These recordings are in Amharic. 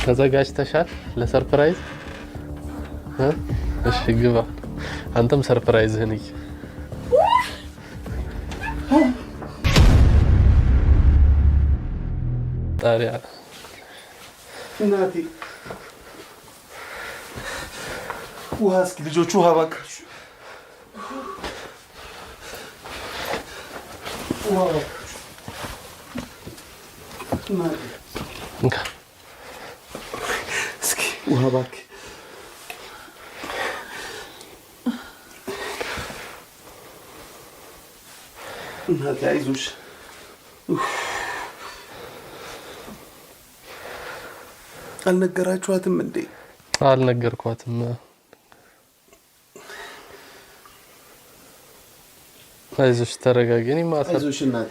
ተዘጋጅተሻል ለሰርፕራይዝ? እሺ ግባ። አንተም ሰርፕራይዝህን እይ። ጣሪያ እናቴ ውሃ እስኪ ልጆቹ ውሃ እባካችሁ ውሃ እባካችሁ እናቴ እስኪ ውሃ እባክህ እናቴ አይዞሽ አልነገራችኋትም እንዴ? አልነገርኳትም። አይዞሽ ተረጋጊ። እኔ ማታ አይዞሽ እናቴ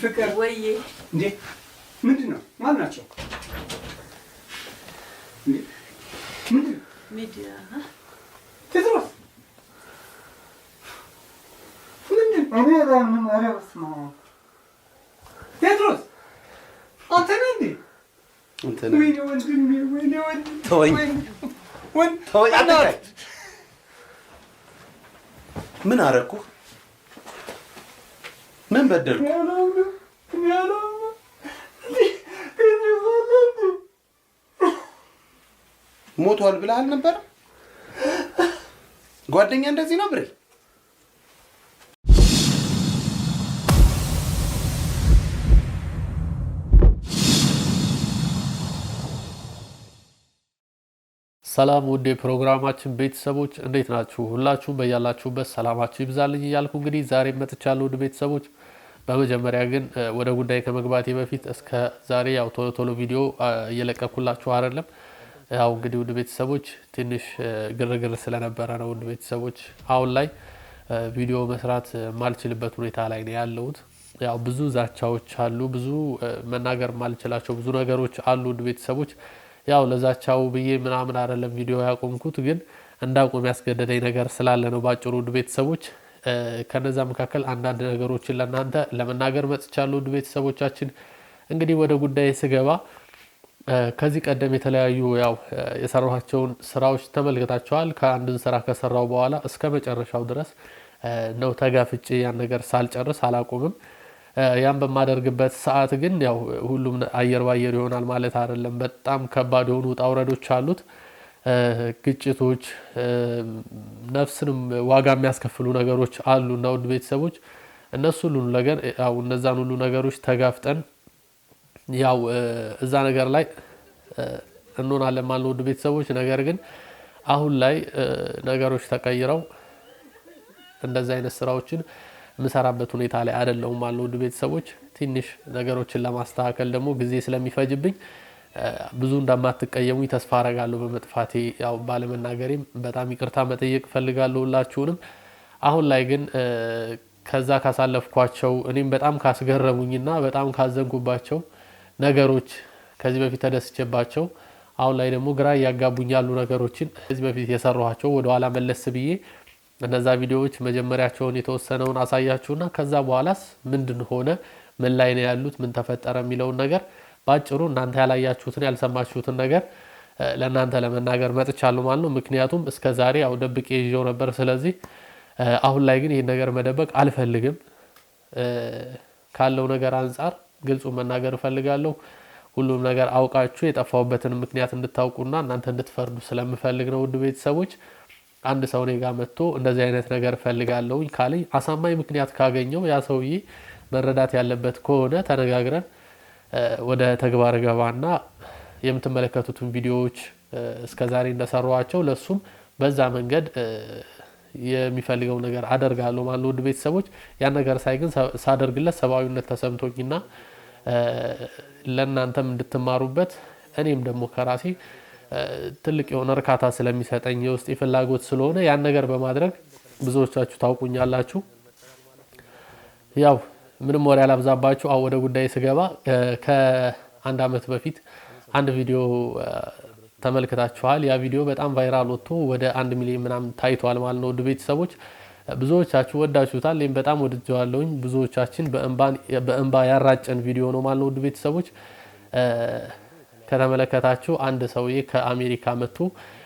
ፍቅር ወይዬ እንዴ ምንድን ነው? ማን ናቸው? ምንድን ነው? ሚዲያ ቴድሮስ ምንድን ነው? ቴድሮስ አንተ ነህ እንዴ? ወይኔ ወንድሜ ወይኔ ወንድሜ ተወኝ ተወኝ። ምን አደረኩህ? ምን በደልኩ? ሞቷል ብለህ አልነበረ? ጓደኛ እንደዚህ ነው ብሬ? ሰላም ውድ የፕሮግራማችን ቤተሰቦች እንዴት ናችሁ? ሁላችሁም በያላችሁበት ሰላማችሁ ይብዛልኝ እያልኩ እንግዲህ ዛሬ መጥቻለሁ ውድ ቤተሰቦች። በመጀመሪያ ግን ወደ ጉዳይ ከመግባቴ በፊት እስከ ዛሬ ያው ቶሎ ቶሎ ቪዲዮ እየለቀኩላችሁ አይደለም። ያው እንግዲህ ውድ ቤተሰቦች ትንሽ ግርግር ስለነበረ ነው ውድ ቤተሰቦች አሁን ላይ ቪዲዮ መስራት ማልችልበት ሁኔታ ላይ ነው ያለሁት። ያው ብዙ ዛቻዎች አሉ፣ ብዙ መናገር ማልችላቸው ብዙ ነገሮች አሉ ውድ ቤተሰቦች። ያው ለዛቻው ብዬ ምናምን አይደለም ቪዲዮ ያቆምኩት፣ ግን እንዳቆም ያስገደደኝ ነገር ስላለ ነው ባጭሩ ውድ ቤተሰቦች። ከነዛ መካከል አንዳንድ ነገሮችን ለእናንተ ለመናገር መጥቻለሁ ውድ ቤተሰቦቻችን። እንግዲህ ወደ ጉዳይ ስገባ ከዚህ ቀደም የተለያዩ ያው የሰራኋቸውን ስራዎች ተመልክታችኋል። ከአንድን ስራ ከሰራው በኋላ እስከ መጨረሻው ድረስ ነው ተጋፍጬ ያን ነገር ሳልጨርስ አላቆምም። ያን በማደርግበት ሰዓት ግን ያው ሁሉም አየር ባየር ይሆናል ማለት አይደለም። በጣም ከባድ የሆኑ ውጣ ውረዶች አሉት። ግጭቶች፣ ነፍስንም ዋጋ የሚያስከፍሉ ነገሮች አሉ እና ውድ ቤተሰቦች እነሱ ሁሉ ነገር ያው እነዛን ሁሉ ነገሮች ተጋፍጠን ያው እዛ ነገር ላይ እንሆናለን ማለት ነው ውድ ቤተሰቦች። ነገር ግን አሁን ላይ ነገሮች ተቀይረው እንደዛ አይነት ስራዎችን ምሰራበት ሁኔታ ላይ አይደለሁም ማለት ነው ውድ ቤተሰቦች። ትንሽ ነገሮችን ለማስተካከል ደግሞ ጊዜ ስለሚፈጅብኝ ብዙ እንደማትቀየሙኝ ተስፋ አረጋለሁ። በመጥፋቴ ያው ባለመናገሬም በጣም ይቅርታ መጠየቅ ፈልጋለሁ ሁላችሁንም። አሁን ላይ ግን ከዛ ካሳለፍኳቸው እኔም በጣም ካስገረሙኝና በጣም ካዘንኩባቸው ነገሮች ከዚህ በፊት ተደስቼባቸው አሁን ላይ ደግሞ ግራ ያጋቡኝ ያሉ ነገሮችን ከዚህ በፊት የሰራኋቸው ወደ ኋላ መለስ ብዬ እነዛ ቪዲዮዎች መጀመሪያቸውን የተወሰነውን አሳያችሁና ከዛ በኋላስ ምንድን ሆነ፣ ምን ላይ ነው ያሉት፣ ምን ተፈጠረ የሚለውን ነገር ባጭሩ እናንተ ያላያችሁትን ያልሰማችሁትን ነገር ለእናንተ ለመናገር መጥቻለሁ ማለት ነው። ምክንያቱም እስከ ዛሬ ያው ደብቄ ይዤው ነበር። ስለዚህ አሁን ላይ ግን ይህን ነገር መደበቅ አልፈልግም። ካለው ነገር አንጻር ግልጹ መናገር እፈልጋለሁ። ሁሉም ነገር አውቃችሁ የጠፋውበትን ምክንያት እንድታውቁና እናንተ እንድትፈርዱ ስለምፈልግ ነው ውድ ቤተሰቦች። አንድ ሰው እኔ ጋር መጥቶ እንደዚህ አይነት ነገር ፈልጋለሁ ካለኝ አሳማኝ ምክንያት ካገኘው ያ ሰውዬ መረዳት ያለበት ከሆነ ተነጋግረን ወደ ተግባር ገባና የምትመለከቱትን ቪዲዮዎች እስከዛሬ እንደሰራኋቸው ለሱም በዛ መንገድ የሚፈልገው ነገር አደርጋለሁ ማለት ነው ውድ ቤተሰቦች። ያን ነገር ሳይ ግን ሳደርግለት ሰብአዊነት ተሰምቶኝና ለእናንተም እንድትማሩበት እኔም ደግሞ ከራሴ ትልቅ የሆነ እርካታ ስለሚሰጠኝ የውስጥ ፍላጎት ስለሆነ ያን ነገር በማድረግ ብዙዎቻችሁ ታውቁኛላችሁ። ያው ምንም ወሬ አላብዛባችሁ። ወደ ጉዳይ ስገባ ከአንድ አመት በፊት አንድ ቪዲዮ ተመልክታችኋል። ያ ቪዲዮ በጣም ቫይራል ወጥቶ ወደ 1 ሚሊዮን ምናምን ታይቷል ማለት ነው። ውድ ቤተሰቦች ብዙዎቻችሁ ወዳችሁታል። እኔም በጣም ወድጀዋለሁኝ። ብዙዎቻችን በእንባ ያራጨን ቪዲዮ ነው ማለት ነው። ውድ ቤተሰቦች ከተመለከታችሁ አንድ ሰውዬ ከአሜሪካ መጥቶ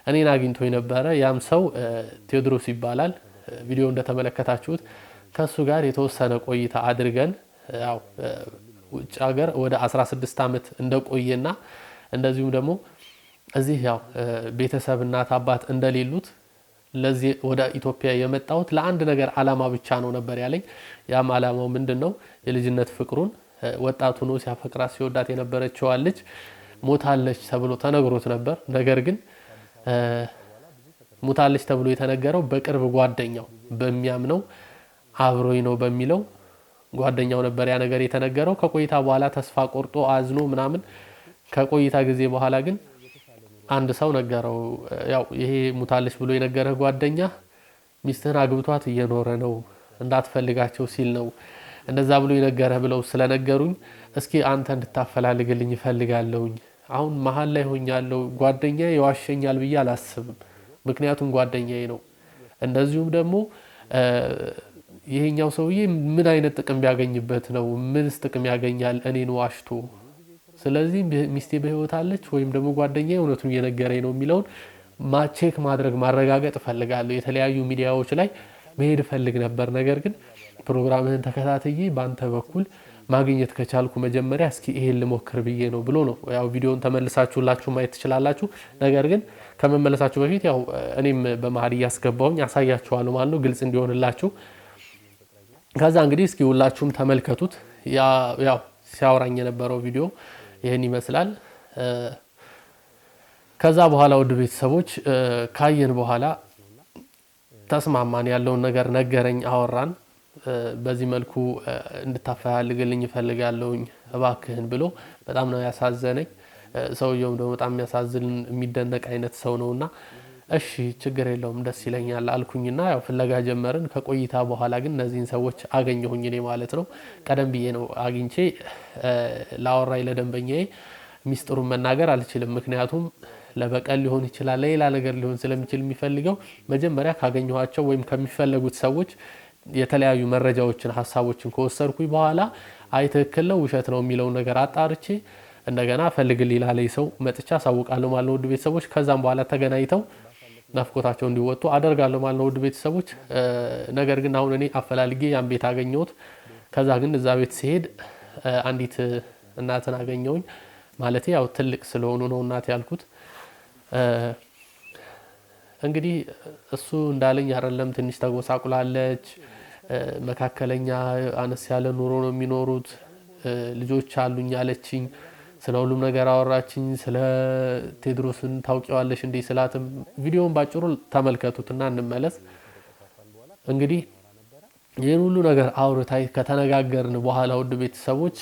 እኔን አግኝቶ የነበረ ያም ሰው ቴዎድሮስ ይባላል። ቪዲዮ እንደተመለከታችሁት ከሱ ጋር የተወሰነ ቆይታ አድርገን ያው ውጭ ሀገር ወደ 16 ዓመት እንደቆየና እንደዚሁም ደግሞ እዚህ ያው ቤተሰብ እናት አባት እንደሌሉት ለዚህ ወደ ኢትዮጵያ የመጣሁት ለአንድ ነገር አላማ ብቻ ነው ነበር ያለኝ። ያም አላማው ምንድነው? የልጅነት ፍቅሩን ወጣቱ ነው ሲያፈቅራት ሲወዳት የነበረችው ልጅ ሞታለች ተብሎ ተነግሮት ነበር። ነገር ግን ሞታለች ተብሎ የተነገረው በቅርብ ጓደኛው በሚያምነው አብሮኝ ነው በሚለው ጓደኛው ነበር ያ ነገር የተነገረው። ከቆይታ በኋላ ተስፋ ቆርጦ አዝኖ ምናምን ከቆይታ ጊዜ በኋላ ግን አንድ ሰው ነገረው። ያው ይሄ ሞታለች ብሎ የነገረህ ጓደኛ ሚስትህን አግብቷት እየኖረ ነው እንዳትፈልጋቸው ሲል ነው እንደዛ ብሎ የነገረህ ብለው ስለነገሩኝ እስኪ አንተ እንድታፈላልግልኝ እፈልጋለሁኝ። አሁን መሀል ላይ ሆኛለሁ። ጓደኛዬ ይዋሸኛል ብዬ አላስብም፣ ምክንያቱም ጓደኛዬ ነው። እንደዚሁም ደግሞ ይሄኛው ሰውዬ ምን አይነት ጥቅም ቢያገኝበት ነው? ምንስ ጥቅም ያገኛል እኔን ዋሽቶ? ስለዚህ ሚስቴ በህይወት አለች ወይም ደግሞ ጓደኛዬ እውነቱን እየነገረኝ ነው የሚለውን ቼክ ማድረግ ማረጋገጥ እፈልጋለሁ። የተለያዩ ሚዲያዎች ላይ መሄድ እፈልግ ነበር። ነገር ግን ፕሮግራምህን ተከታትዬ በአንተ በኩል ማግኘት ከቻልኩ መጀመሪያ እስኪ ይሄን ልሞክር ብዬ ነው ብሎ ነው። ያው ቪዲዮን ተመልሳችሁላችሁ ማየት ትችላላችሁ። ነገር ግን ከመመለሳችሁ በፊት ያው እኔም በመሀል እያስገባሁኝ አሳያችኋለሁ ማለት ነው፣ ግልጽ እንዲሆንላችሁ። ከዛ እንግዲህ እስኪ ሁላችሁም ተመልከቱት። ያው ሲያወራኝ የነበረው ቪዲዮ ይሄን ይመስላል። ከዛ በኋላ ውድ ቤተሰቦች ካየን በኋላ ተስማማን። ያለውን ነገር ነገረኝ፣ አወራን። በዚህ መልኩ እንድታፈላልግልኝ እፈልጋለሁኝ እባክህን ብሎ በጣም ነው ያሳዘነኝ። ሰውየውም ደግሞ በጣም የሚያሳዝን የሚደነቅ አይነት ሰው ነውና እሺ ችግር የለውም ደስ ይለኛል አልኩኝና ያው ፍለጋ ጀመርን። ከቆይታ በኋላ ግን እነዚህን ሰዎች አገኘሁኝ እኔ ማለት ነው። ቀደም ብዬ ነው አግኝቼ ላወራኝ ለደንበኛዬ ሚስጥሩን መናገር አልችልም። ምክንያቱም ለበቀል ሊሆን ይችላል ሌላ ነገር ሊሆን ስለሚችል የሚፈልገው መጀመሪያ ካገኘኋቸው ወይም ከሚፈለጉት ሰዎች የተለያዩ መረጃዎችን ሀሳቦችን ከወሰድኩኝ በኋላ አይ ትክክል ነው ውሸት ነው የሚለውን ነገር አጣርቼ እንደገና ፈልግልኝ ላለኝ ሰው መጥቻ አሳውቃለሁ ማለት ነው ውድ ቤተሰቦች። ከዛም በኋላ ተገናኝተው ናፍቆታቸው እንዲወጡ አደርጋለሁ ማለት ነው ውድ ቤተሰቦች። ነገር ግን አሁን እኔ አፈላልጌ ያን ቤት አገኘሁት። ከዛ ግን እዛ ቤት ሲሄድ አንዲት እናትን አገኘሁኝ። ማለት ያው ትልቅ ስለሆኑ ነው እናት ያልኩት። እንግዲህ እሱ እንዳለኝ አይደለም፣ ትንሽ ተጎሳቁላለች። መካከለኛ አነስ ያለ ኑሮ ነው የሚኖሩት። ልጆች አሉኝ አለችኝ። ስለ ሁሉም ነገር አወራችኝ። ስለ ቴዎድሮስን ታውቂዋለሽ እንዴ ስላትም ቪዲዮውን ባጭሩ ተመልከቱትና እንመለስ። እንግዲህ ይህን ሁሉ ነገር አውርታይ ከተነጋገርን በኋላ ውድ ቤተሰቦች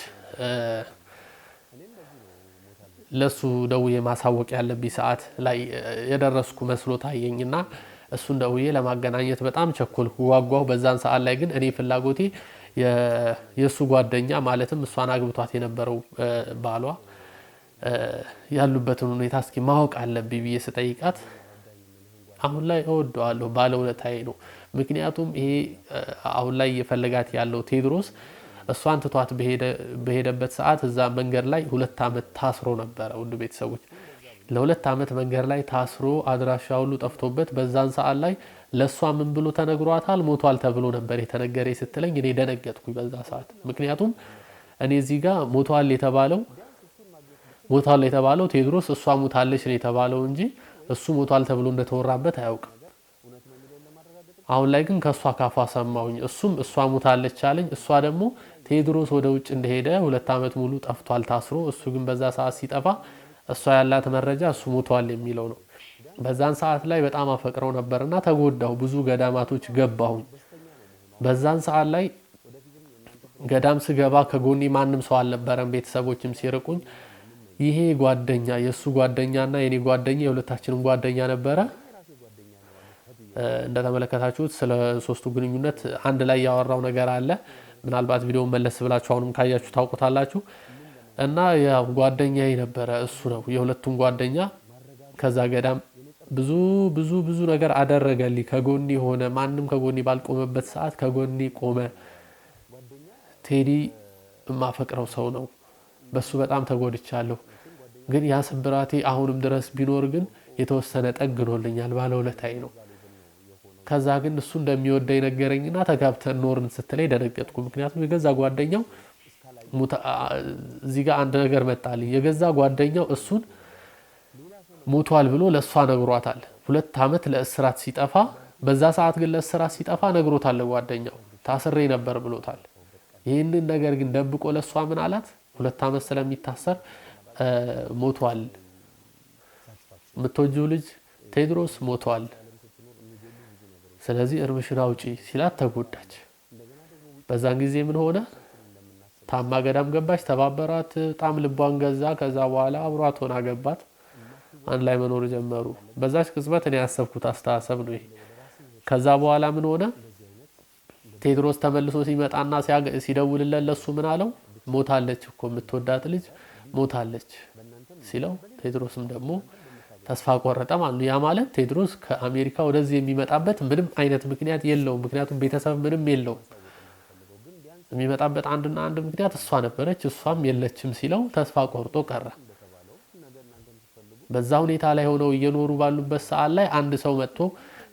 ለሱ ደውዬ ማሳወቅ ያለብኝ ሰዓት ላይ የደረስኩ መስሎ ታየኝና እሱን ደውዬ ለማገናኘት በጣም ቸኮልኩ፣ ጓጓሁ። በዛን ሰዓት ላይ ግን እኔ ፍላጎቴ የሱ ጓደኛ ማለትም እሷን አግብቷት የነበረው ባሏ ያሉበትን ሁኔታ እስኪ ማወቅ አለብኝ ብዬ ስጠይቃት አሁን ላይ እወደዋለሁ ባለውለታዬ ነው። ምክንያቱም ይሄ አሁን ላይ እየፈለጋት ያለው ቴዎድሮስ እሷን ትቷት በሄደበት ሰዓት እዛ መንገድ ላይ 2 ዓመት ታስሮ ነበረ ውድ ቤተሰቦች። ለ2 ዓመት መንገድ ላይ ታስሮ አድራሻ ሁሉ ጠፍቶበት በዛን ሰዓት ላይ ለሷ ምን ብሎ ተነግሯታል? ሞቷል ተብሎ ነበር የተነገረኝ ስትለኝ እኔ ደነገጥኩኝ በዛ ሰዓት። ምክንያቱም እኔ እዚህ ጋር ሞቷል የተባለው ቴዎድሮስ እሷ ሞታለች ነው የተባለው እንጂ እሱ ሞቷል ተብሎ እንደተወራበት አያውቅም። አሁን ላይ ግን ከሷ ካፋ ሰማሁኝ። እሱም እሷ ሞታለች አለኝ። እሷ ደግሞ ቴዎድሮስ ወደ ውጭ እንደሄደ 2 ዓመት ሙሉ ጠፍቷል ታስሮ፣ እሱ ግን በዛ ሰዓት ሲጠፋ እሷ ያላት መረጃ እሱ ሞቷል የሚለው ነው። በዛን ሰዓት ላይ በጣም አፈቅረው ነበርና ተጎዳሁ። ብዙ ገዳማቶች ገባሁኝ። በዛን ሰዓት ላይ ገዳም ስገባ ከጎኔ ማንም ሰው አልነበረም። ቤተሰቦችም ሲርቁኝ ይሄ ጓደኛ የሱ ጓደኛና የኔ ጓደኛ የሁለታችንም ጓደኛ ነበረ። እንደተመለከታችሁት ስለ ሶስቱ ግንኙነት አንድ ላይ ያወራው ነገር አለ። ምናልባት ቪዲዮውን መለስ ብላችሁ አሁንም ካያችሁ ታውቁታላችሁ። እና ያው ጓደኛዬ ነበረ እሱ ነው የሁለቱም ጓደኛ። ከዛ ገዳም ብዙ ብዙ ብዙ ነገር አደረገልኝ። ከጎኒ ሆነ። ማንም ከጎኒ ባልቆመበት ሰዓት ከጎኒ ቆመ። ቴዲ የማፈቅረው ሰው ነው። በሱ በጣም ተጎድቻለሁ። ግን ያ ስብራቴ አሁንም ድረስ ቢኖር ግን የተወሰነ ጠግኖልኛል። ባለውለታዬ ነው። ከዛ ግን እሱ እንደሚወደኝ ነገረኝና ተጋብተን ኖርን ስትለኝ ደነገጥኩ። ምክንያቱም የገዛ ጓደኛው እዚህ ጋር አንድ ነገር መጣልኝ። የገዛ ጓደኛው እሱን ሞቷል ብሎ ለእሷ ነግሯታል። 2 ዓመት ለእስራት ሲጠፋ፣ በዛ ሰዓት ግን ለእስራት ሲጠፋ ነግሮታል ለጓደኛው። ታስሬ ነበር ብሎታል። ይህንን ነገር ግን ደብቆ ለእሷ ምን አላት? 2 ዓመት ስለሚታሰር ሞቷል፣ የምትወጂው ልጅ ቴድሮስ ሞቷል፣ ስለዚህ እርምሽን አውጪ ሲላት ተጎዳች። በዛን ጊዜ ምን ሆነ? ታማ ገዳም ገባች። ተባበራት። በጣም ልቧን ገዛ። ከዛ በኋላ አብሯት ሆና ገባት። አንድ ላይ መኖር ጀመሩ። በዛች ቅጽበት እኔ ያሰብኩት አስተሳሰብ ነው ይሄ። ከዛ በኋላ ምን ሆነ? ቴድሮስ ተመልሶ ሲመጣና ሲደውልለት ለሱ ምን አለው? ሞታለች እኮ የምትወዳት ልጅ ሞታለች ሲለው ቴድሮስም ደግሞ ተስፋ ቆረጠ ማለት ነው። ያ ማለት ቴድሮስ ከአሜሪካ ወደዚህ የሚመጣበት ምንም አይነት ምክንያት የለውም። ምክንያቱም ቤተሰብ ምንም የለውም። የሚመጣበት አንድና አንድ ምክንያት እሷ ነበረች፣ እሷም የለችም ሲለው ተስፋ ቆርጦ ቀረ። በዛ ሁኔታ ላይ ሆነው እየኖሩ ባሉበት ሰዓት ላይ አንድ ሰው መጥቶ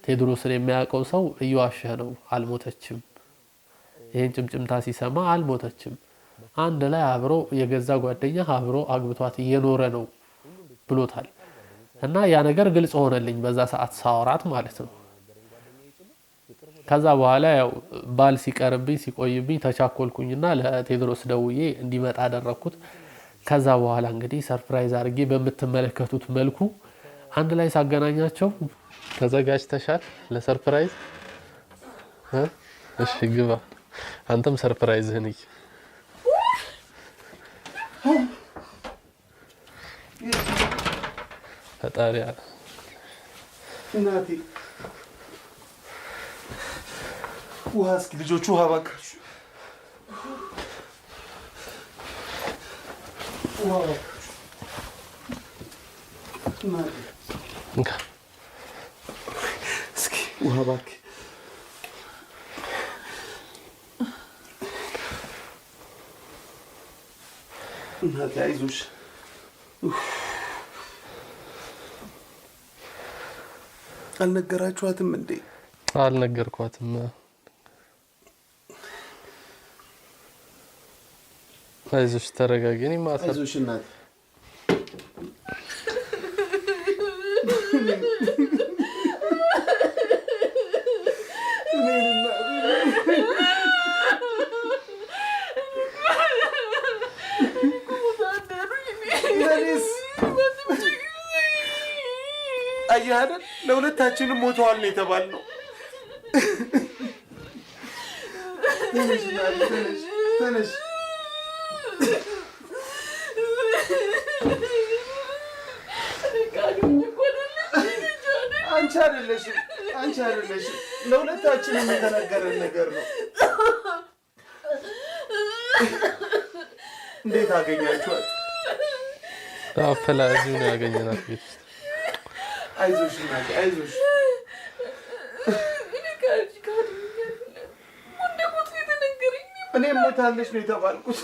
ቴድሮስን የሚያውቀው ሰው እየዋሸህ ነው፣ አልሞተችም፣ ይሄን ጭምጭምታ ሲሰማ አልሞተችም፣ አንድ ላይ አብሮ የገዛ ጓደኛ አብሮ አግብቷት እየኖረ ነው ብሎታል። እና ያ ነገር ግልጽ ሆነልኝ በዛ ሰዓት ሳወራት ማለት ነው። ከዛ በኋላ ያው ባል ሲቀርብኝ ሲቆይብኝ ተቻኮልኩኝና ለቴድሮስ ደውዬ እንዲመጣ አደረኩት። ከዛ በኋላ እንግዲህ ሰርፕራይዝ አድርጌ በምትመለከቱት መልኩ አንድ ላይ ሳገናኛቸው ተዘጋጅተሻል ለሰርፕራይዝ? እሺ ግባ። አንተም ሰርፕራይዝህን እይ። ፈጣሪ አለ እናቴ ውሃ እስኪ ልጆቹ ውሃ እባካችሁ ውሃ እባካችሁ እናቴ እስኪ ውሃ እባክህ እናቴ አይዞሽ አልነገራችኋትም እንዴ? አልነገርኳትም። አይዞሽ ተረጋጊ። እኔ ማሰብ አይዞሽ እናቴ አየህ አይደል? ለሁለታችንም ሞተዋል ነው የተባልነው። ተነሽ ተነሽ ተነሽ። አንቺ አይደለሽም ለሁለታችንም የተነገረን ነገር ነው። እንዴት አገኛችኋት? አፈላጁ ነው ያገኘናት ቤት ውስጥ። አይዞሽ እናቴ አይዞሽ። እኔም ሞታለች ነው የተባልኩት።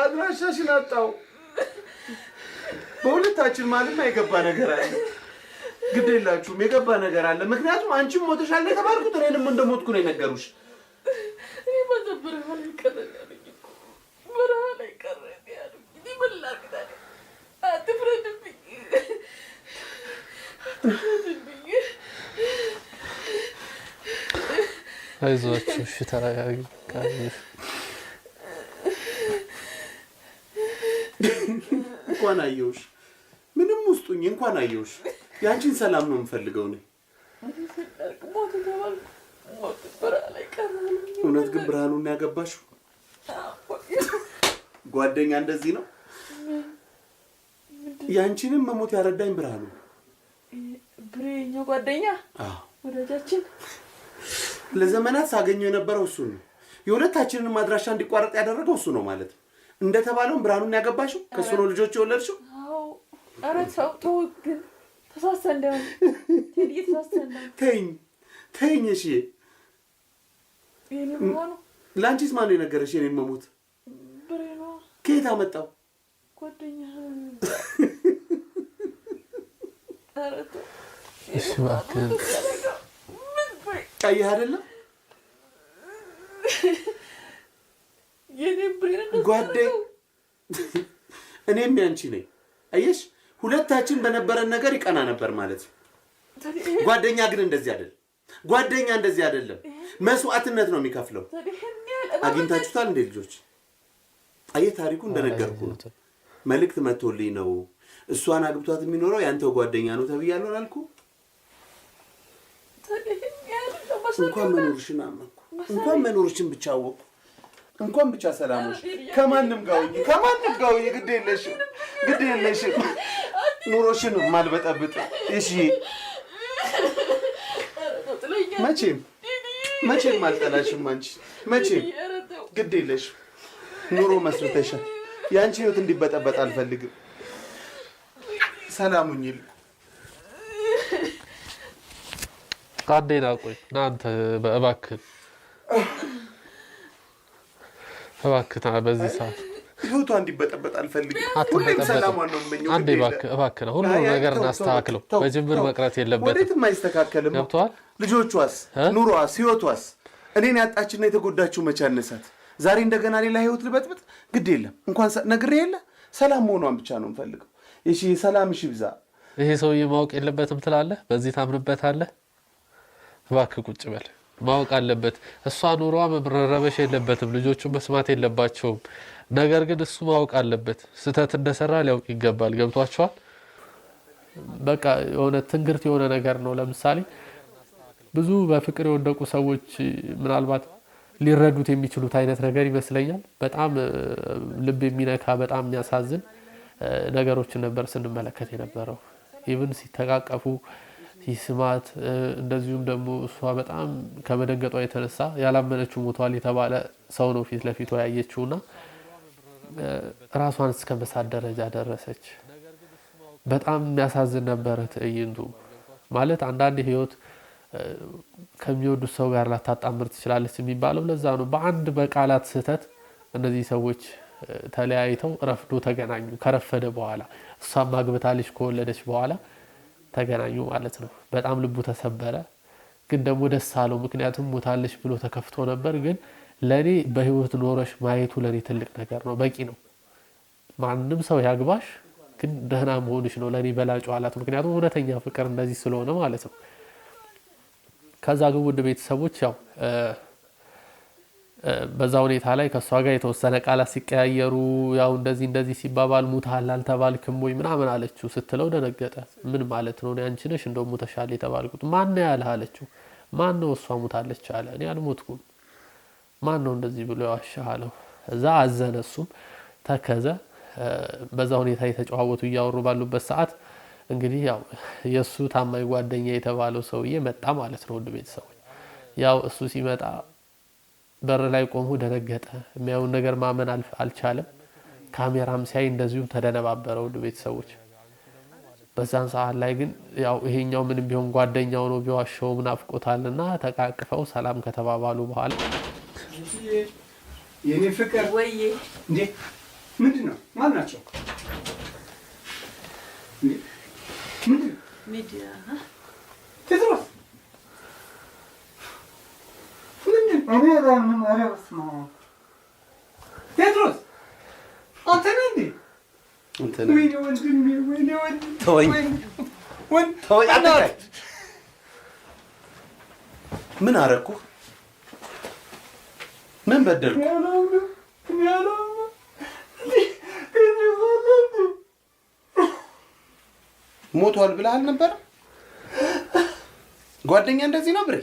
አድራሻሽን አጣው። በሁለታችን ማለም የገባ ነገር አለ። ግድ የላችሁም የገባ ነገር አለ። ምክንያቱም አንቺም ሞተሻል የተባልኩት እኔንም እንደሞትኩ ነው የነገሩሽ። አይዞሽ እሺ ተረጋጊ። እንኳን አየሁሽ። ምንም ውስጡኝ እንኳን አየሁሽ። ያንቺን ሰላም ነው የምፈልገው ነው። እውነት ግን ብርሃኑን ያገባሽው? ጓደኛ እንደዚህ ነው። ያንቺንም መሞት ያረዳኝ ብርሃኑ። ብሬኛ ጓደኛ ወዳጃችን ለዘመናት ሳገኘው የነበረው እሱ ነው። የሁለታችንን አድራሻ እንዲቋረጥ ያደረገው እሱ ነው ማለት ነው። እንደተባለው ብርሃኑን ያገባሽው ከሱ ነው ልጆች የወለድሽው? አዎ። ኧረ ተው ግን ተሳሰንደው ቴዲ ተሳሰንደው። ተይኝ እሺ። ለአንቺስ ማን ነው የነገረሽ የኔን መሞት? ብሬኗ። ከየት አመጣው? ጓደኛ። እሺ እባክህ ቀይህ አይደለም የኔ ብሬን ጓደኛ እኔም ያንቺ ነኝ። አየሽ ሁለታችን በነበረን ነገር ይቀና ነበር ማለት ነው። ጓደኛ ግን እንደዚህ አይደለም። ጓደኛ እንደዚህ አይደለም። መስዋዕትነት ነው የሚከፍለው። አግኝታችሁታል እንዴ ልጆች? አየ ታሪኩ እንደነገርኩ ነው። መልእክት መጥቶልኝ ነው እሷን አግብቷት የሚኖረው ያንተው ጓደኛ ነው ተብያለሁ አላልኩ? እንኳን መኖርሽን አመንኩ። እንኳን መኖርሽን ብቻ አወቅኩ። እንኳን ብቻ ሰላምሽ ከማንም ጋር ግድ የለሽም ኑሮሽን ማልበጠብጥ። እሺ መቼም አልጠላሽም። አንቺ መቼም ግድ የለሽም። ኑሮ መስርተሻል። የአንቺ ህይወት እንዲበጠበጥ አልፈልግም። ሰላሙኝል ቃዴና ቆይ እናንተ እባክህ በዚህ ሰዓት ህይወቷ እንዲበጠበጥ አልፈልግም። ሁሌም ሰላሟን ነው የምመኘው። አንዴ እባክህ ሁሉ ነገር እናስተካክለው። በጅምር መቅረት የለበትም። ወዴትም አይስተካከልም። ገብቶሃል? ልጆቿስ፣ ኑሮዋስ፣ ህይወቷስ እኔን ያጣችና የተጎዳችው መቼ አነሳት? ዛሬ እንደገና ሌላ ህይወት ልበጥብጥ? ግድ የለም እንኳን ነግሬ የለ ሰላም መሆኗን ብቻ ነው የምፈልገው። እሺ ሰላምሽ ይብዛ። ይሄ ሰውዬ ማወቅ የለበትም ትላለህ? በዚህ ታምንበታለህ? እባክህ ቁጭ በል። ማወቅ አለበት። እሷ ኑሯ መረበሽ የለበትም። ልጆቹ መስማት የለባቸውም። ነገር ግን እሱ ማወቅ አለበት። ስህተት እንደሰራ ሊያውቅ ይገባል። ገብቷቸዋል? በቃ የሆነ ትንግርት የሆነ ነገር ነው። ለምሳሌ ብዙ በፍቅር የወደቁ ሰዎች ምናልባት ሊረዱት የሚችሉት አይነት ነገር ይመስለኛል። በጣም ልብ የሚነካ በጣም የሚያሳዝን ነገሮችን ነበር ስንመለከት የነበረው። ኢቭን ሲተቃቀፉ ሲስማት፣ እንደዚሁም ደግሞ እሷ በጣም ከመደንገጧ የተነሳ ያላመነችው ሞቷል የተባለ ሰው ነው ፊት ለፊቷ ያየችውና ራሷን እስከ መሳት ደረጃ ደረሰች። በጣም የሚያሳዝን ነበረ ትዕይንቱ። ማለት አንዳንድ ህይወት ከሚወዱት ሰው ጋር ላታጣምር ትችላለች የሚባለው ለዛ ነው። በአንድ በቃላት ስህተት እነዚህ ሰዎች ተለያይተው ረፍዶ ተገናኙ። ከረፈደ በኋላ እሷም ማግብታ ልጅ ከወለደች በኋላ ተገናኙ ማለት ነው። በጣም ልቡ ተሰበረ፣ ግን ደግሞ ደስ አለው። ምክንያቱም ሞታለች ብሎ ተከፍቶ ነበር። ግን ለኔ በህይወት ኖረሽ ማየቱ ለኔ ትልቅ ነገር ነው፣ በቂ ነው። ማንም ሰው ያግባሽ፣ ግን ደህና መሆንሽ ነው ለኔ በላጩ አላት። ምክንያቱም እውነተኛ ፍቅር እንደዚህ ስለሆነ ማለት ነው። ከዛ ግን ውድ ቤተሰቦች ያው በዛ ሁኔታ ላይ ከሷ ጋር የተወሰነ ቃላት ሲቀያየሩ ያው እንደዚህ ሲባባል ሙታል አልተባልክም ወይ ምናምን አለችው። ስትለው ደነገጠ። ምን ማለት ነው? አንቺ ነሽ እንደው ሙተሻል የተባልኩት። ማን ነው ያለህ አለችው። ማን ነው እሷ ሙታለች አለ። እኔ አልሞትኩም። ማን ነው እንደዚህ ብሎ ያዋሻህ አለው። እዛ አዘነ፣ እሱም ተከዘ። በዛ ሁኔታ የተጨዋወቱ እያወሩ ባሉበት ሰዓት እንግዲህ ያው የሱ ታማኝ ጓደኛ የተባለው ሰውዬ መጣ ማለት ነው። ውድ ቤተሰቦች ያው እሱ ሲመጣ በር ላይ ቆሞ ደነገጠ። የሚያዩን ነገር ማመን አልቻለም። ካሜራም ሲያይ እንደዚሁም ተደነባበረ። ውድ ቤተሰቦች በዛን ሰዓት ላይ ግን ያው ይሄኛው ምንም ቢሆን ጓደኛው ነው፣ ቢዋሸውም ናፍቆታልና ተቃቅፈው ሰላም ከተባባሉ በኋላ የኔ ፍቅር ወይዬ እንዴ ምንድነው? ማን ናቸው? ሚዲያ ቴድሮስ ቴድሮስ አንተ ነህ እንዴ? ወይኔ ወንድሜ፣ ወይኔ ወንድሜ፣ ምን አረኩ? ምን በደልኩ? ሞቷል ብለህ አልነበረ? ጓደኛ እንደዚህ ነው ብሬ?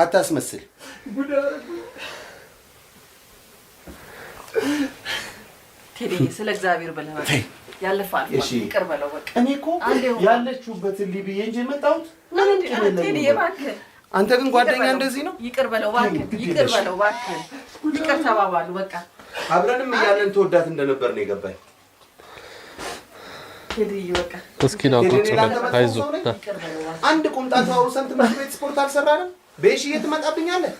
አታስመስል። ቴዲ ስለ እግዚአብሔር ብለህ ያለፋል ይቅር በለው በቃ እኔ እኮ ያለችሁበትን ሊብዬ እንጂ የመጣሁት አንተ ግን ጓደኛ እንደዚህ ነው ይቅር በለው እባክህ ይቅር በለው እባክህ ይቅር ተባባሉ በቃ አብረንም እያለን ተወዳት እንደነበር ነው የገባኝ ሄድይ በቃ እስኪ ነው አይዞ አንድ ቁምጣ ተዋውሰን ትምህርት ቤት ስፖርት አልሰራንም በሺ የትመጣብኛለህ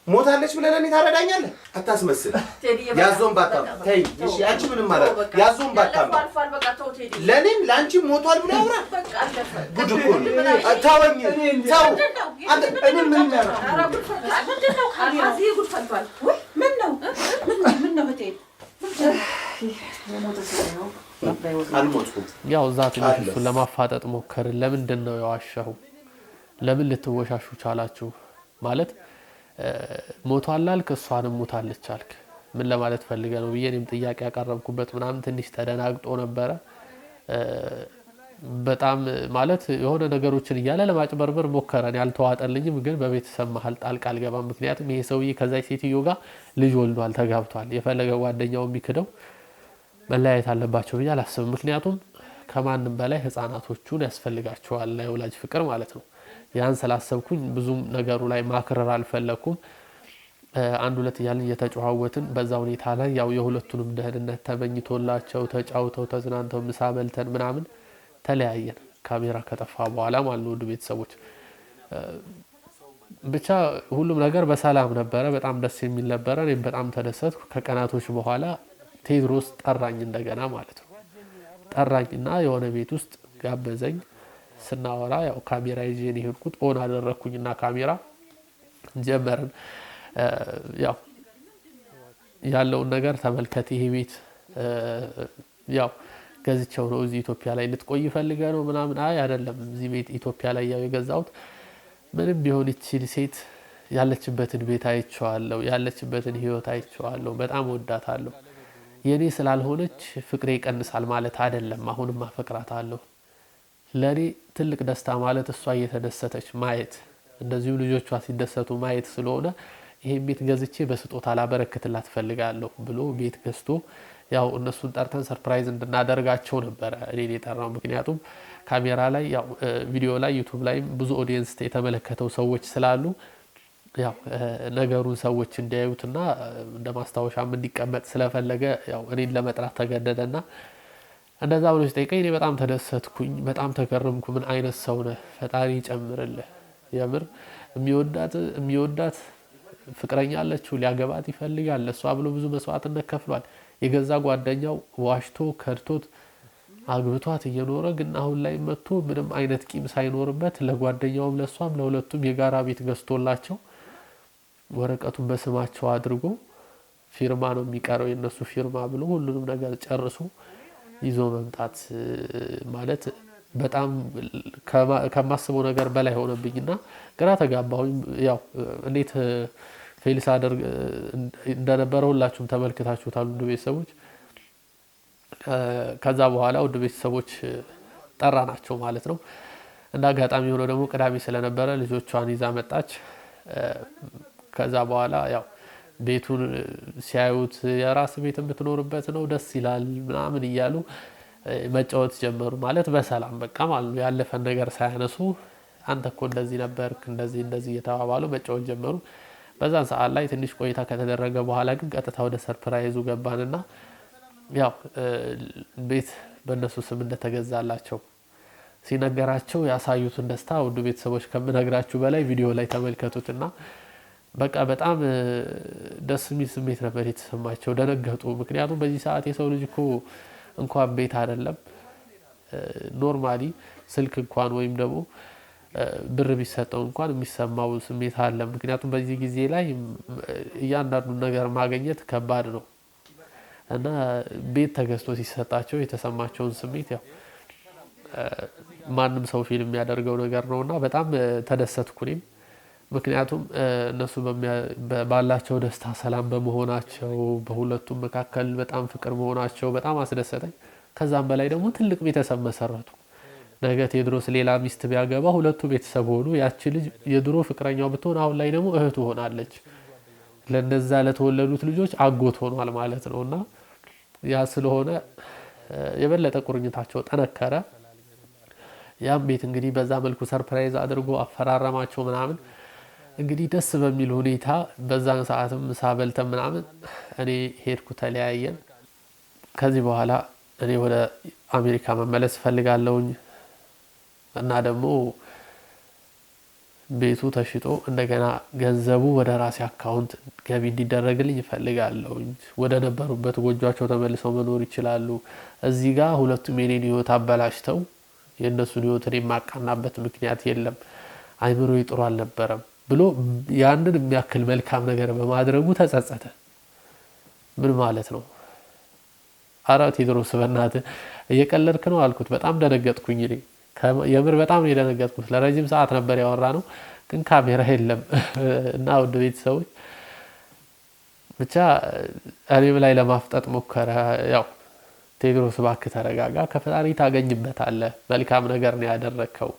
ሞታለች ብለህ ለኔ ታረዳኛለህ አታስመስል ያዞን ባታ ተይ እሺ አንቺ ምንም ማለት ያዞን ባታ ለኔም ላንቺ ሞቷል ብለህ አውራ በቃ አለፈ ጉድ እኮ ታወኝ ታው አንተ እኔ ምን ነው ኧረ ጉድ ፈቷል ምንድነው ካዚ ጉድ ፈቷል ወይ ምን ነው እቴ አልሞትኩም ያው ዛት ነው ለማፋጠጥ ሞከርን ለምንድን ነው ያዋሻው ለምን ልትወሻሹ ቻላችሁ ማለት ሞቷል አልክ እሷንም ሞታለች አልክ ምን ለማለት ፈልገ ነው ብዬንም ጥያቄ ያቀረብኩበት ምናምን ትንሽ ተደናግጦ ነበር በጣም ማለት የሆነ ነገሮችን ይያለ ለማጭበርበር ሞከረን ያልተዋጠልኝም ግን በቤተሰብ መሃል ጣልቃ አልገባም ምክንያቱም ይሄ ሰውዬ ከዛይ ሴትዮ ጋር ልጅ ወልዷል ተጋብቷል የፈለገ ጓደኛው የሚክደው መለያየት አለባቸው ብዬ አላስብም ምክንያቱም ከማንም በላይ ህፃናቶቹን ያስፈልጋቸዋል ለወላጅ ፍቅር ማለት ነው ያን ስላሰብኩኝ ብዙም ነገሩ ላይ ማክረር አልፈለኩም አንድ ሁለት ያልን እየተጫዋወትን በዛ ሁኔታ ላይ ያው የሁለቱንም ደህንነት ተመኝቶላቸው ተጫውተው ተዝናንተው ምሳ በልተን ምናምን ተለያየን ካሜራ ከጠፋ በኋላ ማለት ነው ቤተሰቦች ብቻ ሁሉም ነገር በሰላም ነበረ በጣም ደስ የሚል ነበረ እኔም በጣም ተደሰትኩ ከቀናቶች በኋላ ቴድሮስ ጠራኝ እንደገና ማለት ነው ጠራኝና የሆነ ቤት ውስጥ ጋበዘኝ ስናወራ ያው ካሜራ ይዤ ነው ሄድኩት ኦን አደረኩኝና ካሜራ ጀመርን ያው ያለውን ነገር ተመልከት ይሄ ቤት ያው ገዝቼው ነው እዚህ ኢትዮጵያ ላይ ልትቆይ ፈልገ ነው ምናምን አይ አይደለም እዚህ ቤት ኢትዮጵያ ላይ ያው የገዛሁት ምንም ቢሆን እቺ ሴት ያለችበትን ቤት አይቼዋለሁ ያለችበትን ህይወት አይቼዋለሁ በጣም ወዳታለሁ የኔ ስላልሆነች ፍቅሬ ይቀንሳል ማለት አይደለም አሁንም አፈቅራታለሁ ለኔ ትልቅ ደስታ ማለት እሷ እየተደሰተች ማየት እንደዚሁ ልጆቿ ሲደሰቱ ማየት ስለሆነ ይሄን ቤት ገዝቼ በስጦታ ላበረክትላት ፈልጋለሁ ብሎ ቤት ገዝቶ ያው እነሱን ጠርተን ሰርፕራይዝ እንድናደርጋቸው ነበር እኔን የጠራው ምክንያቱም ካሜራ ላይ ያው ቪዲዮ ላይ ዩቲዩብ ላይ ብዙ ኦዲየንስ የተመለከተው ሰዎች ስላሉ ያው ነገሩን ሰዎች እንዲያዩትና እንደማስታወሻም እንዲቀመጥ ስለፈለገ ያው እኔን ለመጥራት ተገደደና እንደዛ ብሎ ሲጠይቀኝ እኔ በጣም ተደሰትኩኝ በጣም ተገረምኩ ምን አይነት ሰው ነህ ፈጣሪ ይጨምርልህ የምር የሚወዳት ፍቅረኛ አለችው ሊያገባት ይፈልጋል ለሷ ብሎ ብዙ መስዋዕትነት ከፍሏል የገዛ ጓደኛው ዋሽቶ ከድቶት አግብቷት እየኖረ ግን አሁን ላይ መጥቶ ምንም አይነት ቂም ሳይኖርበት ለጓደኛውም ለሷም ለሁለቱም የጋራ ቤት ገዝቶላቸው ወረቀቱን በስማቸው አድርጎ ፊርማ ነው የሚቀረው የነሱ ፊርማ ብሎ ሁሉንም ነገር ጨርሶ ይዞ መምጣት ማለት በጣም ከማስበው ነገር በላይ ሆነብኝና ግራ ተጋባሁኝ ያው እንዴት ፌልስ አደርግ እንደነበረ ሁላችሁም ተመልክታችሁታል ውድ ቤተሰቦች ከዛ በኋላ ውድ ቤተሰቦች ጠራናቸው ማለት ነው እንደ አጋጣሚ ሆኖ ደግሞ ቅዳሜ ስለነበረ ልጆቿን ይዛ መጣች ከዛ በኋላ ያው ቤቱን ሲያዩት የራስ ቤት የምትኖርበት ነው ደስ ይላል ምናምን እያሉ መጫወት ጀመሩ ማለት በሰላም በቃ ማለት ነው ያለፈን ነገር ሳያነሱ አንተ እኮ እንደዚህ ነበርክ እንደዚህ እየተባባሉ መጫወት ጀመሩ በዛን ሰዓት ላይ ትንሽ ቆይታ ከተደረገ በኋላ ግን ቀጥታ ወደ ሰርፕራይዙ ገባንና ያው ቤት በእነሱ ስም እንደተገዛላቸው ሲነገራቸው ያሳዩትን ደስታ ውድ ቤተሰቦች ከምነግራችሁ በላይ ቪዲዮ ላይ ተመልከቱትና በቃ በጣም ደስ የሚል ስሜት ነበር የተሰማቸው ደነገጡ ምክንያቱም በዚህ ሰዓት የሰው ልጅ እኮ እንኳን ቤት አይደለም ኖርማሊ ስልክ እንኳን ወይም ደግሞ ብር ቢሰጠው እንኳን የሚሰማው ስሜት አለ ምክንያቱም በዚህ ጊዜ ላይ እያንዳንዱ ነገር ማግኘት ከባድ ነው እና ቤት ተገዝቶ ሲሰጣቸው የተሰማቸውን ስሜት ያው ማንም ሰው ፊልም የሚያደርገው ነገር ነውና በጣም ተደሰትኩ እኔም ምክንያቱም እነሱ ባላቸው ደስታ ሰላም በመሆናቸው በሁለቱም መካከል በጣም ፍቅር መሆናቸው በጣም አስደሰተኝ ከዛም በላይ ደግሞ ትልቅ ቤተሰብ መሰረቱ ነገ ቴድሮስ ሌላ ሚስት ቢያገባ ሁለቱ ቤተሰብ ሆኑ ያቺ ልጅ የድሮ ፍቅረኛው ብትሆን አሁን ላይ ደግሞ እህቱ ሆናለች ለነዛ ለተወለዱት ልጆች አጎት ሆኗል ማለት ነውና ያ ስለሆነ የበለጠ ቁርኝታቸው ጠነከረ። ያም ቤት እንግዲህ በዛ መልኩ ሰርፕራይዝ አድርጎ አፈራረማቸው ምናምን እንግዲህ ደስ በሚል ሁኔታ በዛን ሰዓትም ምሳ በልተን ምናምን እኔ ሄድኩ፣ ተለያየን። ከዚህ በኋላ እኔ ወደ አሜሪካ መመለስ ፈልጋለሁኝ እና ደግሞ ቤቱ ተሽጦ እንደገና ገንዘቡ ወደ ራሴ አካውንት ገቢ እንዲደረግልኝ እፈልጋለሁኝ። ወደ ነበሩበት ጎጆአቸው ተመልሰው መኖር ይችላሉ። እዚህ ጋር ሁለቱም የኔን ህይወት አበላሽተው የእነሱን ህይወት እኔ የማቃናበት ምክንያት የለም፣ አይምሮዬ ጥሩ አልነበረም ብሎ ያንን የሚያክል መልካም ነገር በማድረጉ ተጸጸተ። ምን ማለት ነው? አረ ቴድሮስ በእናትህ እየቀለድክ ነው አልኩት። በጣም ደነገጥኩኝ። እኔ የምር በጣም ነው የደነገጥኩት። ለረጅም ሰዓት ነበር ያወራ ነው፣ ግን ካሜራ የለም እና ውድ ቤተሰቦች ብቻ እኔም ላይ ለማፍጠጥ ሞከረ። ያው ቴድሮስ እባክህ ተረጋጋ፣ ከፈጣሪ ታገኝበታለህ፣ መልካም ነገር ነው ያደረግከው።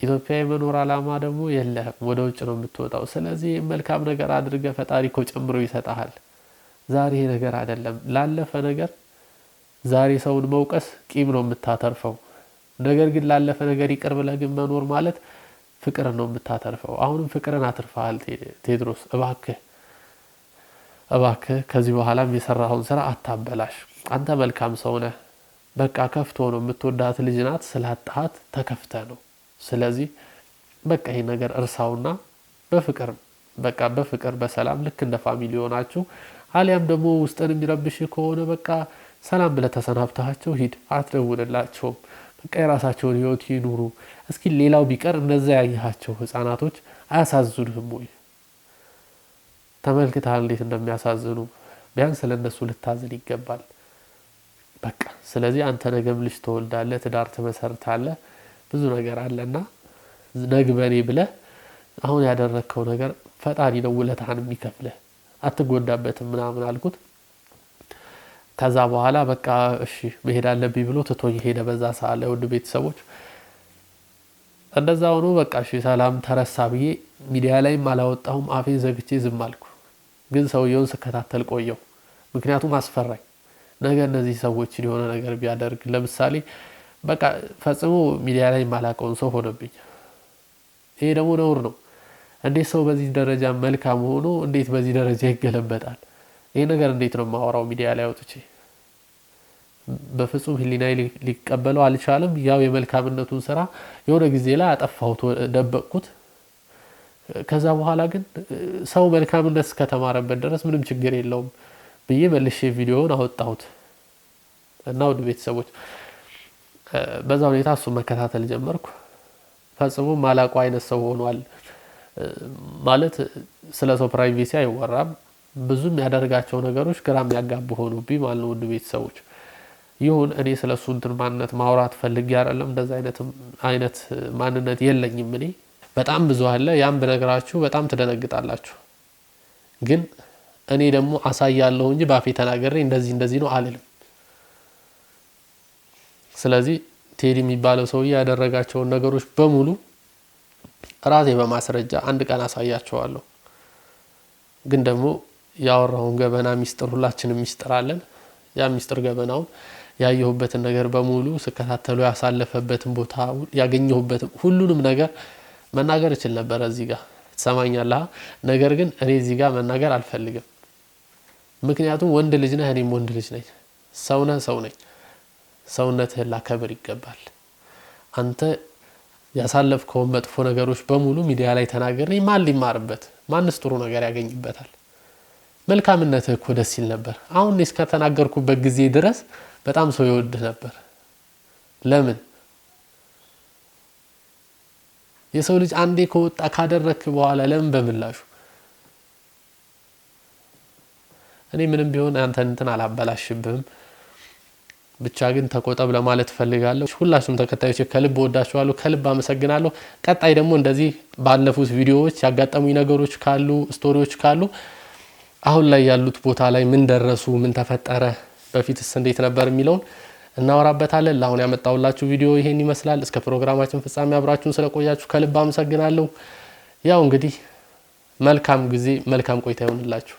ኢትዮጵያ የመኖር አላማ ደግሞ የለህም፣ ወደ ውጭ ነው የምትወጣው። ስለዚህ መልካም ነገር አድርገህ ፈጣሪ እኮ ጨምሮ ይሰጣል። ዛሬ ነገር አይደለም፣ ላለፈ ነገር ዛሬ ሰውን መውቀስ ቂም ነው የምታተርፈው። ነገር ግን ላለፈ ነገር ይቅር ብለህ ግን መኖር ማለት ፍቅርን ነው የምታተርፈው። አሁንም ፍቅርን አትርፈሃል ቴድሮስ፣ እባክህ ከዚህ በኋላም የሰራኸውን ስራ አታበላሽ። አንተ መልካም ሰው ነህ። በቃ ከፍቶ ነው የምትወዳት ልጅ ናት፣ ስላጣሃት ተከፍተ ነው። ስለዚህ በቃ ይሄ ነገር እርሳውና በፍቅር በሰላም ልክ እንደ ፋሚሊ ሆናችሁ አሊያም ደግሞ ውስጥን የሚረብሽ ከሆነ በቃ ሰላም ብለህ ተሰናብተሃቸው ሂድ፣ አትደውልላቸውም። በቃ የራሳቸውን ህይወት ይኑሩ። እስኪ ሌላው ቢቀር እነዛ ያየሃቸው ህፃናቶች አያሳዝኑህም ወይ? ተመልክተሃል እንዴት እንደሚያሳዝኑ? ቢያንስ ለእነሱ ልታዝን ይገባል። በቃ ስለዚህ አንተ ነገም ልጅ ትወልዳለህ፣ ትዳር ትመሰርታለህ፣ ብዙ ነገር አለና ነግበኔ ብለህ አሁን ያደረግከው ነገር ፈጣሪ ነው ውለታህን የሚከፍልህ፣ አትጎዳበትም ምናምን አልኩት። ከዛ በኋላ በቃ እሺ መሄድ አለብኝ ብሎ ትቶኝ ሄደ። በዛ ሰዓት ላይ ውድ ቤተሰቦች እንደዛ ሆኖ በቃ እሺ ሰላም ተረሳ ብዬ ሚዲያ ላይም አላወጣሁም፣ አፌን ዘግቼ ዝም አልኩ። ግን ሰውየውን ስከታተል ቆየው፣ ምክንያቱም አስፈራኝ። ነገ እነዚህ ሰዎችን የሆነ ነገር ቢያደርግ ለምሳሌ በቃ ፈጽሞ ሚዲያ ላይ የማላውቀውን ሰው ሆነብኝ። ይሄ ደግሞ ነውር ነው። እንዴት ሰው በዚህ ደረጃ መልካም ሆኖ እንዴት በዚህ ደረጃ ይገለበጣል? ይሄ ነገር እንዴት ነው የማወራው ሚዲያ ላይ አውጥቼ? በፍጹም ህሊናዬ ሊቀበለው አልቻለም። ያው የመልካምነቱን ስራ የሆነ ጊዜ ላይ አጠፋሁት፣ ደበቅኩት። ከዛ በኋላ ግን ሰው መልካምነት እስከተማረበት ድረስ ምንም ችግር የለውም ብዬ መልሼ ቪዲዮውን አወጣሁት እና ውድ ቤተሰቦች በዛ ሁኔታ እሱ መከታተል ጀመርኩ። ፈጽሞ ማላውቀው አይነት ሰው ሆኗል። ማለት ስለ ሰው ፕራይቬሲ አይወራም። ብዙም ያደርጋቸው ነገሮች ግራም ያጋቡ ሆኑብኝ ማለት ነው። ውድ ቤተሰቦች ይሁን እኔ ስለሱ እንትን ማንነት ማውራት ፈልጌ አይደለም። እንደዛ አይነት ማንነት የለኝም እኔ። በጣም ብዙ አለ። ያን ብነግራችሁ በጣም ትደነግጣላችሁ። ግን እኔ ደግሞ አሳያለሁ እንጂ ባፌ ተናገሬ እንደዚህ ነው አልልም። ስለዚህ ቴዲ የሚባለው ሰውዬ ያደረጋቸውን ነገሮች በሙሉ ራሴ በማስረጃ አንድ ቀን አሳያቸዋለሁ። ግን ደግሞ ያወራውን ገበና ሚስጥር ሁላችንም ሚስጥር አለን። ያ ሚስጥር ገበናውን ያየሁበትን ነገር በሙሉ ስከታተሉ ያሳለፈበትን ቦታ ያገኘሁበትን ሁሉንም ነገር መናገር እችል ነበር እዚህ ጋር ትሰማኛለህ። ነገር ግን እኔ እዚህ ጋር መናገር አልፈልግም። ምክንያቱም ወንድ ልጅ ነህ፣ እኔም ወንድ ልጅ ነኝ። ሰው ነኝ። ሰውነትህን ላከብር ይገባል። አንተ ያሳለፍከውን መጥፎ ነገሮች በሙሉ ሚዲያ ላይ ተናገር። ማን ሊማርበት? ማንስ ጥሩ ነገር ያገኝበታል? መልካምነትህ እኮ ደስ ይል ነበር። አሁን እስከተናገርኩበት ጊዜ ድረስ በጣም ሰው ይወድህ ነበር። ለምን? የሰው ልጅ አንዴ ከወጣ ካደረክ በኋላ ለምን በምላሹ? እኔ ምንም ቢሆን አንተን እንትን አላበላሽብህም። ብቻ ግን ተቆጠብ ለማለት ፈልጋለሁ። ሁላችሁም ተከታዮች ከልብ ወዳችኋለሁ፣ ከልብ አመሰግናለሁ። ቀጣይ ደግሞ እንደዚህ ባለፉት ቪዲዮዎች ያጋጠሙኝ ነገሮች ካሉ፣ ስቶሪዎች ካሉ አሁን ላይ ያሉት ቦታ ላይ ምን ደረሱ፣ ምን ተፈጠረ፣ በፊትስ እንዴት ነበር የሚለውን እናወራበታለን። ለአሁን ያመጣሁላችሁ ቪዲዮ ይሄን ይመስላል። እስከ ፕሮግራማችን ፍጻሜ አብራችሁን ስለቆያችሁ ከልብ አመሰግናለሁ። ያው እንግዲህ መልካም ጊዜ፣ መልካም ቆይታ ይሁንላችሁ።